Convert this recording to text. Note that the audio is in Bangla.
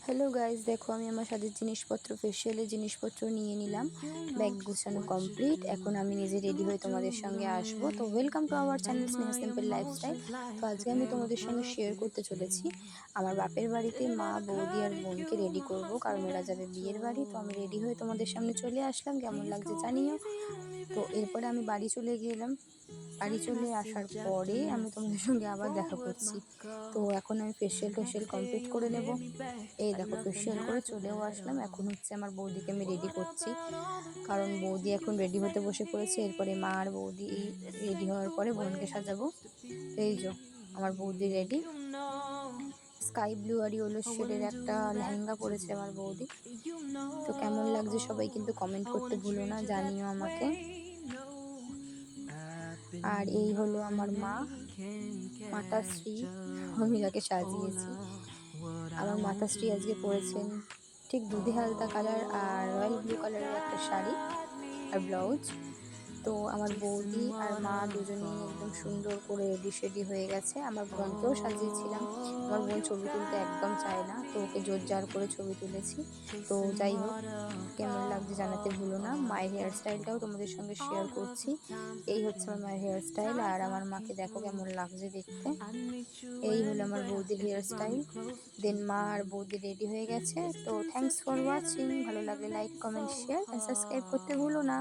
হ্যালো গাইস, দেখো আমি আমার সাথে জিনিসপত্র ফেশিয়ালের জিনিসপত্র নিয়ে নিলাম। ব্যাগ গুছানো কমপ্লিট। এখন আমি নিজে রেডি হয়ে তোমাদের সঙ্গে আসবো। তো welcome to our channel Sneha simple lifestyle. তো আজকে আমি তোমাদের সঙ্গে শেয়ার করতে চলেছি আমার বাপের বাড়িতে মা, বৌদি আর বোনকে রেডি করব, কারণ এরা যাবে বিয়ের বাড়ি। তো আমি রেডি হয়ে তোমাদের সামনে চলে আসলাম, কেমন লাগছে জানিও। তো এরপরে আমি বাড়ি চলে গেলাম। বাড়ি চলে আসার পরে আমি তোমাদের সঙ্গে আবার দেখা করছি। তো এখন আমি ফেশিয়াল কমপ্লিট করে নেব। এই দেখো ফেশিয়াল করে চলেও আসলাম। এখন হচ্ছে আমার বৌদিকে আমি রেডি করছি, কারণ বৌদি এখন রেডি হতে বসে পড়েছে। এরপরে মা আর বৌদি রেডি হওয়ার পরে বোনকে সাজাবো। এই যে আমার বৌদি রেডি। স্কাই ব্লু আর ইয়েলো শেডের একটা লেহেঙ্গা পরেছে আমার বৌদি। তো কেমন লাগছে সবাই কিন্তু কমেন্ট করতে ভুলো না, জানিও আমাকে। আর এই হলো আমার মা, মাতাশ্রী। আমি যাকে সাজিয়েছি, আমার মাতাশ্রী আজকে পরেছেন ঠিক দুধে হালতা কালার আর রয়্যাল ব্লু কালারের একটা শাড়ি আর ব্লাউজ। তো আমার বৌদি আর মা দুজনেই একদম সুন্দর করে রেডি শেডি হয়ে গেছে। আমার বোনকেও সাজিয়েছিলাম। আমার বোন ছবি তুলতে একদম চায় না, তো ওকে জোর জার করে ছবি তুলেছি। তো যাই হোক, কেমন লাগছে জানাতে ভুলো না। মায়ের হেয়ার স্টাইলটাও তোমাদের সঙ্গে শেয়ার করছি। এই হচ্ছে আমার মায়ের হেয়ার স্টাইল, আর আমার মাকে দেখো কেমন লাগছে দেখতে। এই হলো আমার বৌদির হেয়ার স্টাইল। দেন মা আর বৌদি রেডি হয়ে গেছে। তো থ্যাংকস ফর ওয়াচিং। ভালো লাগলে লাইক, কমেন্ট, শেয়ার আর সাবস্ক্রাইব করতে ভুলো না।